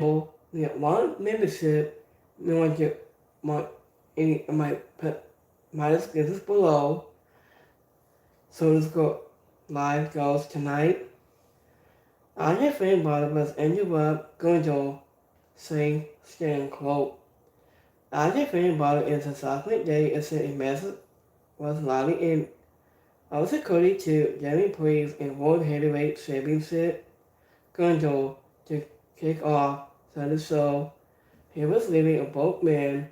one membership, you want to any I might put my descriptions below. So let's go live goes tonight. I just think about was ended up going to say stand quote. I just think about it is a subsequent day is a message was likely in also according to Jeremy Priest in World Heavyweight Championship going to kick off Sunday show. He was leaving a both men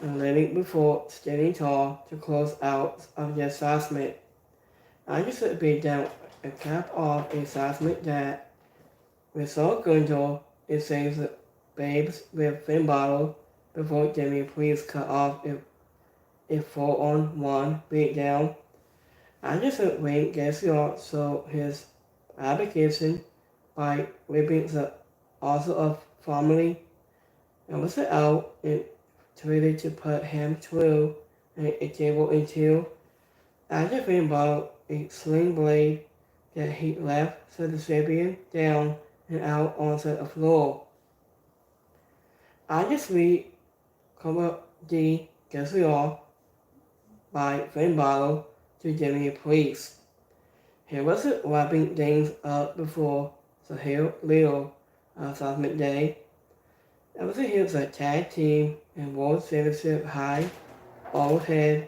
and letting before standing tall to close out of the assessment. I just would be down and cap off a assessment that we saw Gunjo it saves the babes with Finn bottle before Jimmy please cut off a 4-on-1 beatdown. I just would wait Garcia so his application by ripping the also of family and was out and traded to put him through a table into. After Finn bought a sling blade that he left the champion down and out onto the floor. I just read cover the Garcia by Finn Bottle to Jimmy Priest. He wasn't wrapping things up before the Hill Little Assessment Day. It was a tag team and World Championship high overhead.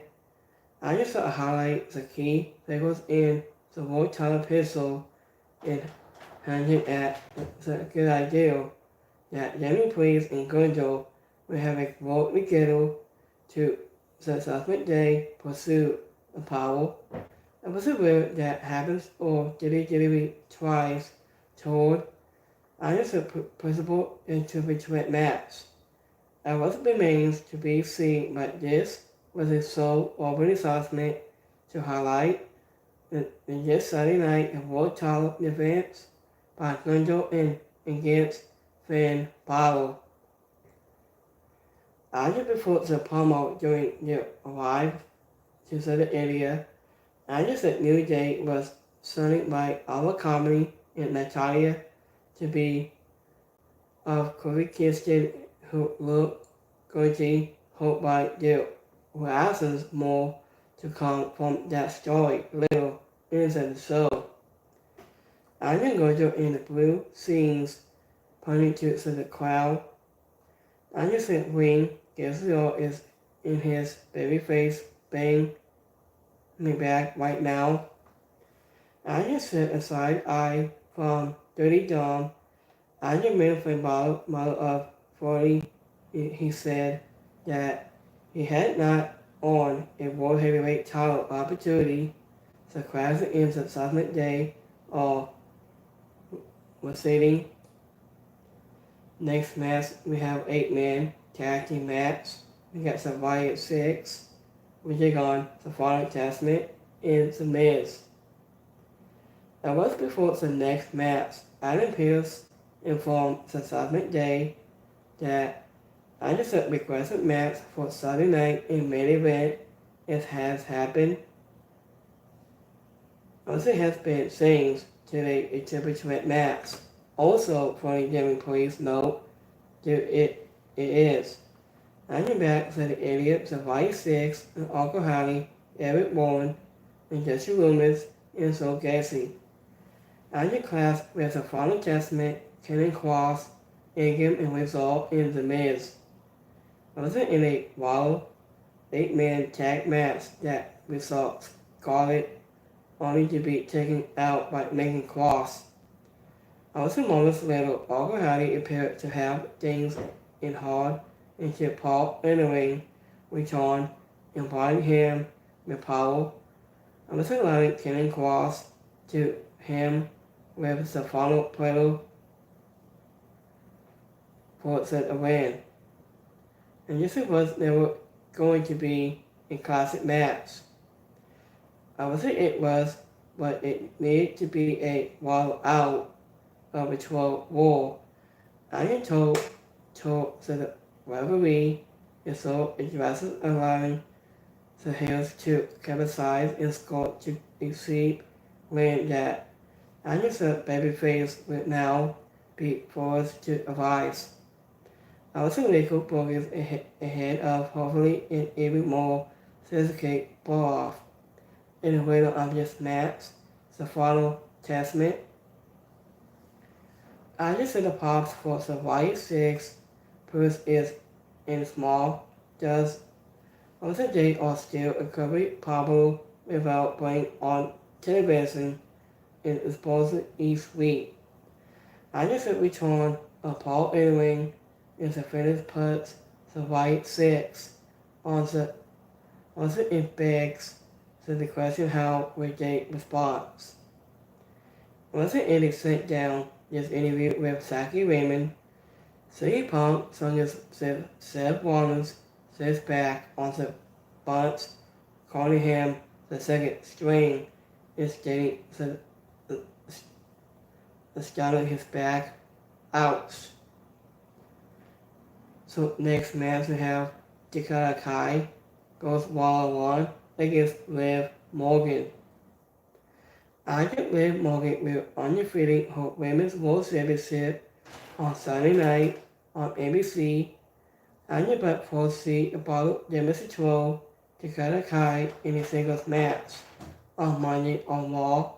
I just thought to highlight the key figures in the world title pistol and hinted at the good idea that Jimmy Priest and Gunjo will have a vote together to the Assessment Day pursue the power. It was a word that happens or dilly tries toward I just a principle into the threat match. It was remains to be seen but this was a sole open assessment to highlight the this Saturday night of World Title defense by Gunjo and against Finn Balor. After before the promo during the arrive to the area, I just said New Day was sung by our comedy and Natalia to be of Corey Kirsten who looked Gorgie hoped by there were absence more to come from that story little into the show. I then go to in the blue scenes pointing to the crowd. I just said Ring Gabriel is in his baby face bang me back right now. I just said a side eye from Dirty Dom. I just made a model of 40. He said that he had not on a World Heavyweight title opportunity. The classic in the Assessment Day or was sitting. Next match we have 8-man tag team match. We got Survivor 6. We take on the Final Testament and the Miz. That was before the next match. Adam Pearce informed the Assessment Day that I just requested match for Saturday night in main event. It has happened. Also has been changed to a triple threat match. Also, for a Jimmy Priest note, it is. I'm back to the idiot, Survivor 6, and Uncle Harry, Eric Warren, and Jesse Loomis, and Soul Gacy. I'm in class with the Final Testament, Kenny Cross, Ingham, and Result in the Miz. I was in a wild 8-man tag match that results Scarlett only to be taken out by Megan Cross. I was in moments later, Uncle Harry appeared to have things in hard until Paul entering return, inviting him with power. I was allowing Kenny Cross to him with the final player for the win. And this was never going to be a classic match. I would say it was, but it needed to be a while out of a 12 war. I am told the referee is so addresses allowing the heels to capitalize and score to exceed when that I just a babyface would now be forced to advise. Also legal bogies ahead of hopefully an even more sophisticated blow-off in the way of just maps, the final testament. I just said the pops for the white 6 Bruce is in small, does also they are still incredibly popular without being on television and exposed each week. I just said return of Paul Ewing is the finished puts the white 6 on the also it begs the question how would they respond. Once Andy sat down his interview with Saki Raymond, CM Punk sung his Seth Rollins sits back on the bunch, calling him the second string, instead started his back out. So next match we have Dakota Kai goes 1-on-1 against Liv Morgan. I think Liv Morgan will undefeated her Women's World Championship on Sunday night on ABC. I but foresee about Demis Troll, Dakota Kai in a singles match on Monday on Raw.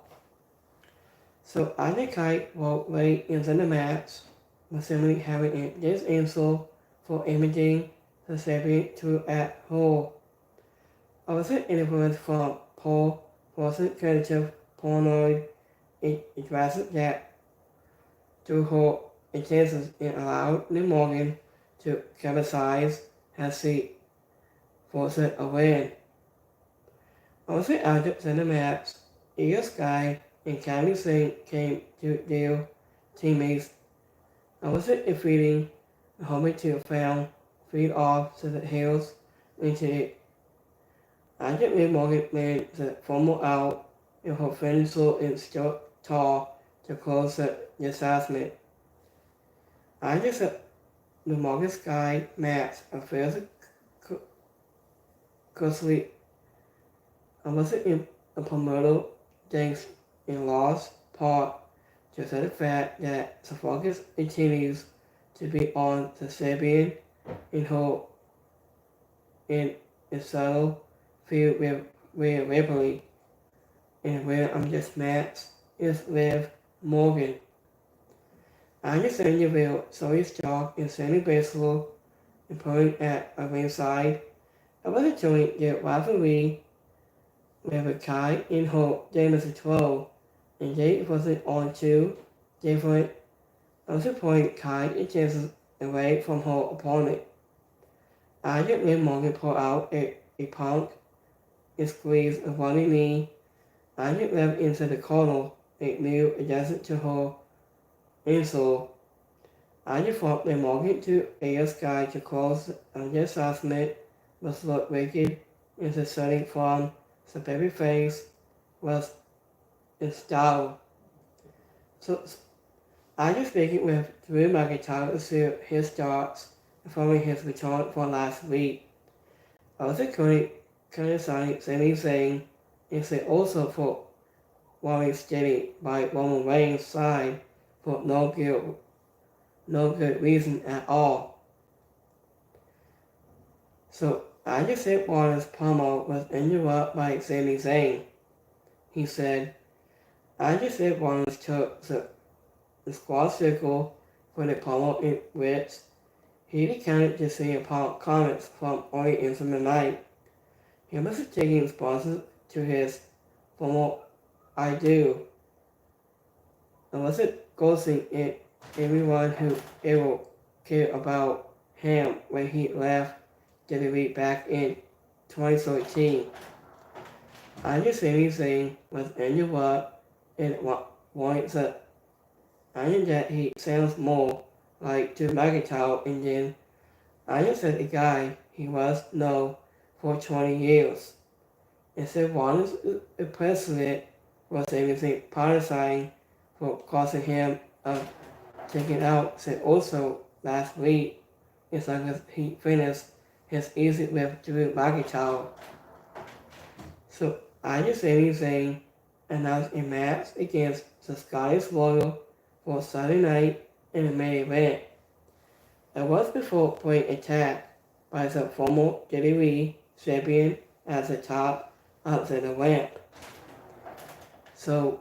So I think Kai will late into the match, assuming having this insult for imaging the champion to at whole. Also influence from Paul wasn't creative paranoid it drastic that to her intentions and allowed Liv Morgan to capitalize as she forced a win. Also after the match, Io Sky and Kairi Singh came to their teammates. Also defeating Homie to found feed off to the hills into it. After Liv Morgan made the formal out in her finisher and stood tall to close the assessment. I just the Morgan Sky match affairs closely. I wasn't in a promoter thanks in large part to the fact that the focus continues to be on the Serbian in her in a subtle field with Ripley, and where I'm just match is Liv Morgan. I understand you will sorry stock in Sandy Baseball and putting at a ringside. I was enjoying the rivalry with a Kai in her Demis 12, and they wasn't on two different. I was putting Kai and chances away from her opponent. I just Liv Morgan pull out a punk and squeeze a running knee. I just left into the corner, a new adjacent to her insole. I just thought Liv Morgan to Io Sky to close on the assessment was look wicked into setting from the baby face was in style. So I just speaking with Drew McIntyre to see his thoughts following his return from last week. I was currently signing Sami Zayn and say also for Warren steady by Roman Reigns' side for no good reason at all. So I just said Warren's promo was interrupted by Sami Zayn. He said, I just said Warren's took the squad circle for the promo in which he recounted to see upon comments from early into the night. He was taking responses to his former I do. I wasn't ghosting it everyone who ever cared about him when he left WWE back in 2013. I just said anything was interrupted and wanted to. I knew that he sounds more like Drew McIntyre, and then I just said a guy he was known for 20 years. And said Warren's president was anything politicizing for causing him of taking out said also last week as long as he finished his easy with Drew McIntyre. So I just said announced a match against the Scottish Royal for Saturday night in the main event. It was before being attacked by the former WWE champion at the top of the ramp. So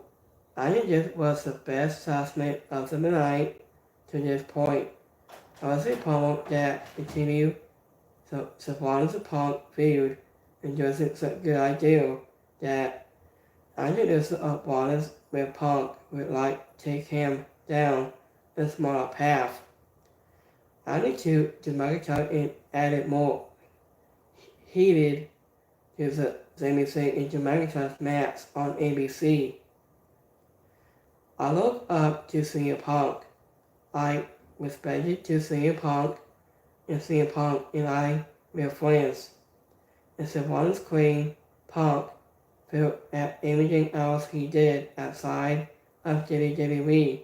I think this was the best assessment of the night to this point. I was a promo that continued the Savannah's Punk feud and just it's a good idea that I think this Savannah's with Punk would like to take him down a smaller path. I think to McIntyre and added more heated to the Sami Zayn and McIntyre's match on ABC. I look up to CM Punk. I respected to CM Punk, and CM Punk and I were friends. And Savannah's Queen, Punk, felt at anything else he did outside of WWE.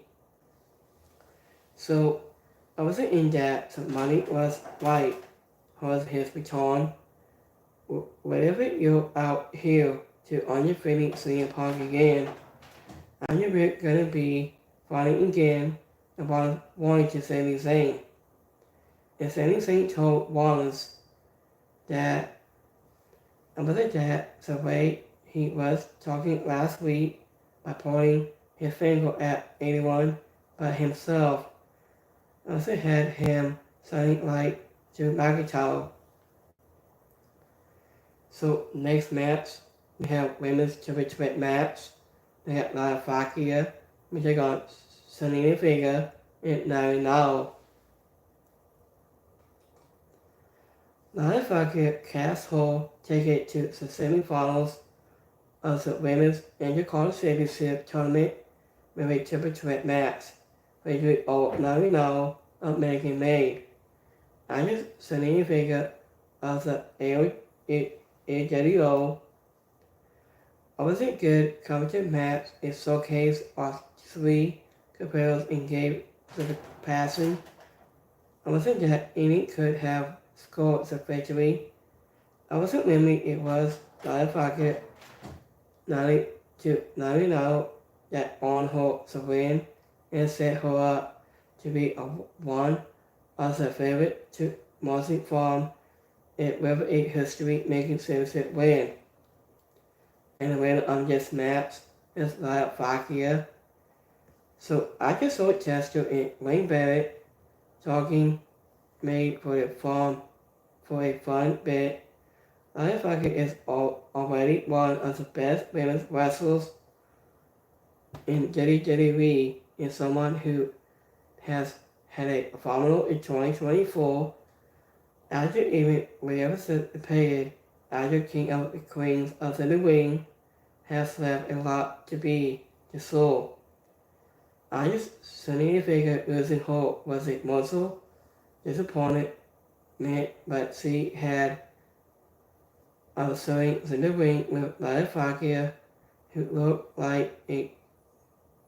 So I wasn't in that the money was right for his return. Whatever you're out here to undefeated CM Punk again, I'm gonna be fighting again about wanting to Sami Zayn. And Sami Zayn told Wallace that about that the way he was talking last week by pointing his finger at anyone but himself. Also had him sounding like Drew McIntyre. So next match, we have women's triple threat match. We got Lara Fakia, we take on Selena Vega, and Naomi Now. Lara Fakia cast her ticket to the semifinals of the women's Intercontinental Championship tournament with a triple threat match, featuring all Naomi Now of Megan May. And Selena Vega of the AWO. It was a good competitive match. It showcased our three competitors and gave the passion. I wasn't that any could have scored the victory. I wasn't really it was Lara Fakia 90 now that on her to win and set her up to be one of the favorite to Marcy from it with a history making championship win. And the winner of this match is Lara Fakia. So I just saw Chester and Wayne Barrett talking made for a fun bit. Lara Fakia is already one of the best women's wrestlers in WWE and someone who has had a phenomenal in 2024 after even represented after King of the Queens of the Ring has left a lot to be soul. I just Selena Vega losing her was a muscle disappointment, but she had showing in the ring with Lara Fakia, who looked like a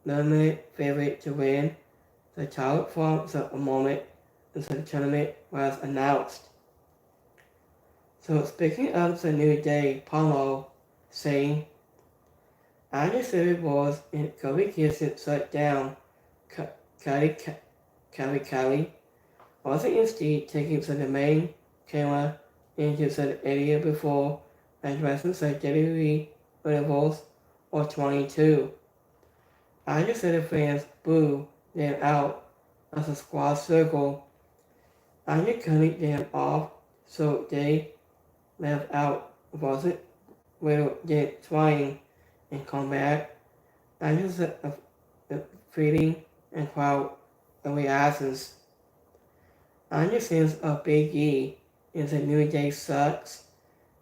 legitimate favorite to win the title from the moment until the tournament was announced. So speaking of the New Day promo, saying, after Civil Wars and Kobe Kingston shut down Kali, also instead taking to the main camera into the area before addressing the WWE Universe or 22. After the fans boo them out of the squad circle, after cutting them off so they left out wasn't well then trying and come back. After the feeding and crowd reactions. After sense of Big E in the New Day sucks.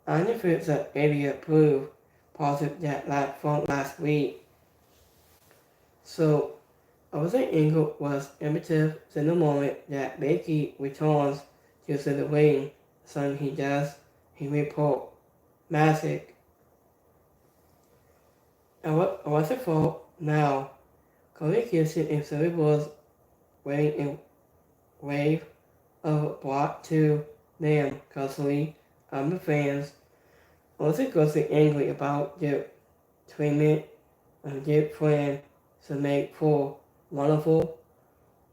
After feels the area proved positive that from last week. So the angle was imitative in the moment that Big E returns to the ring, so he report magic. And what was it for now? Kobe Kingston and Civil Wars wearing a wave of block to them constantly the fans. Also goes angry about their treatment of their friend to make for wonderful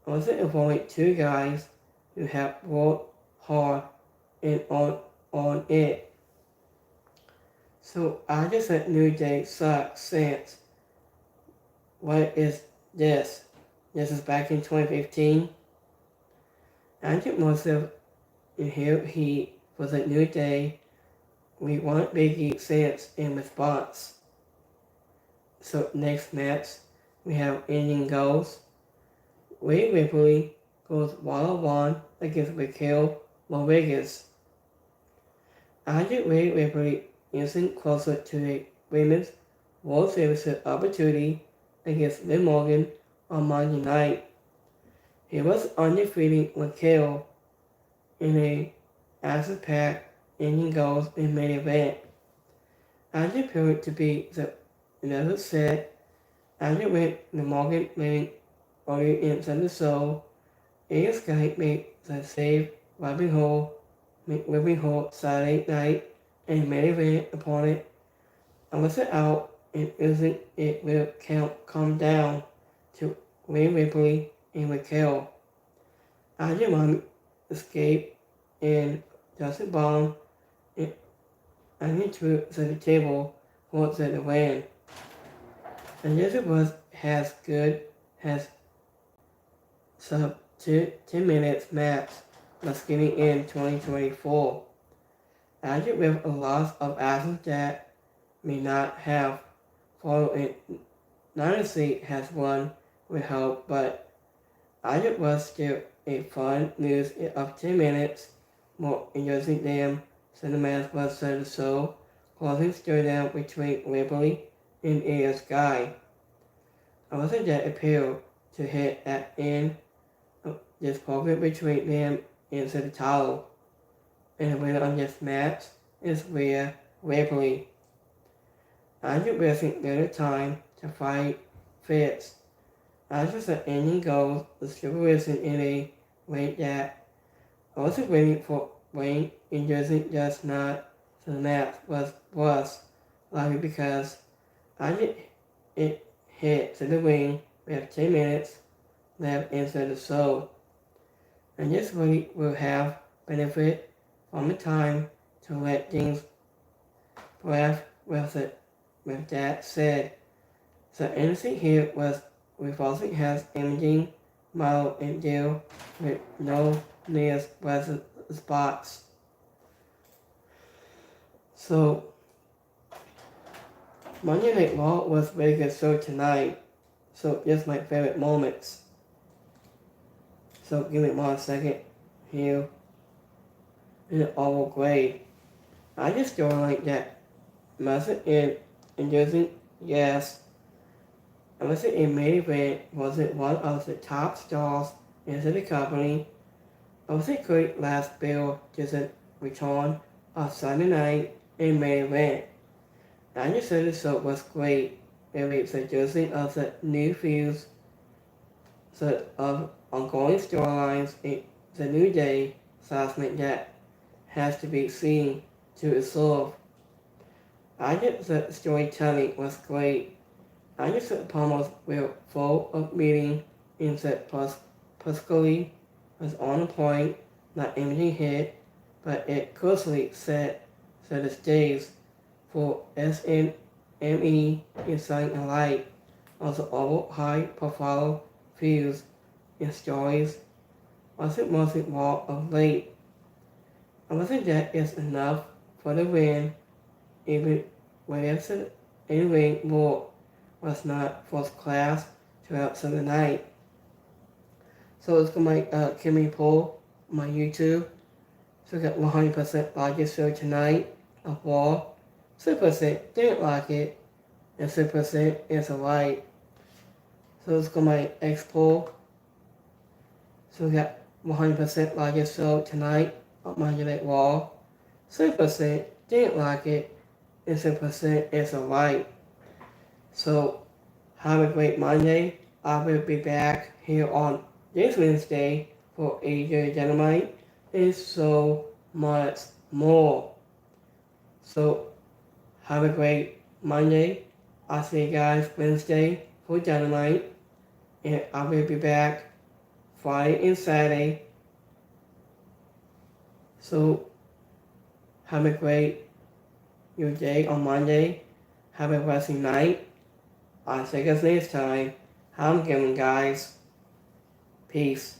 I was avoiding two guys who have worked hard and on it. So I just said New Day sucks since. What is this? This is back in 2015. I took myself in here he was a New Day. We want Biggie since in response. So next match we have Ending Goals. Rhea Ripley goes 1-on-1 against Raquel Rodriguez. I think Rhea Ripley isn't closer to a women's World Series opportunity against Liv Morgan on Monday night. He was undefeated Raquel in a action-packed Ending Goals in main event. After appeared to be the another set, after with the Morgan winning earlier in the show, AS Sky made the save Robin Hood Saturday night and main event opponent. Unless it out and isn't it will come down to Rhea Ripley and Raquel. After Mommy escaped and Justin Bond and into the table for the win. And this was has sub 10 minutes match was getting in 2024. After with a loss of assets that may not have followed Dynasty has won with hope, but it was still a fun news of 10 minutes more interesting than Cinematics was the show, closing showdown between Ripley and AS Guy. I wasn't that appeal to hit at end of this program between them and the title. And the winner of this match is Rhea Ripley. After wasting little time to fight fits, after the ending goes, the supervision in a way that I wasn't waiting for Wayne and using just not the match was likely because it hit to the ring with 10 minutes left into the show. And this really will have benefit from the time to let things breathe with it. With that said, the NC here was revolving has imaging model and deal with no near present spots. So Monday Night Raw was very good show tonight. So just my favorite moments. So give me 1 second here. In the oval grade. I just don't like that. Mustard and using yes. Unless it main event wasn't one of the top stars into the company. I was a great last bill to the return of Sunday night in main event. I just said the show was great. Maybe it's suggesting of the new feuds, of ongoing storylines in the New Day assessment that has to be seen to resolve. I think the storytelling was great. I just the promos were full of meaning in that Pascali was on point, not imaging hit, but it closely set the stage for SNME in Shining a Light. Also all high profile views and stories wasn't mostly more of late. I wasn't that is enough for the win, even when it's anyway more was not first class throughout the night. So it's my Kimmy poll on my YouTube. So I got 100% like it show tonight of Raw. 6% didn't like it, and 6% is alright. So let's go my X poll. So we got 100% like it show tonight on Monday Night Raw. 6% didn't like it, and 6% is alright. So have a great Monday. I will be back here on this Wednesday for AJ Dynamite and so much more. So have a great Monday. I'll see you guys Wednesday for Dynamite, and I will be back Friday and Saturday. So have a great your day on Monday. Have a blessing night. I'll see you guys next time. I'm Kevin, guys. Peace.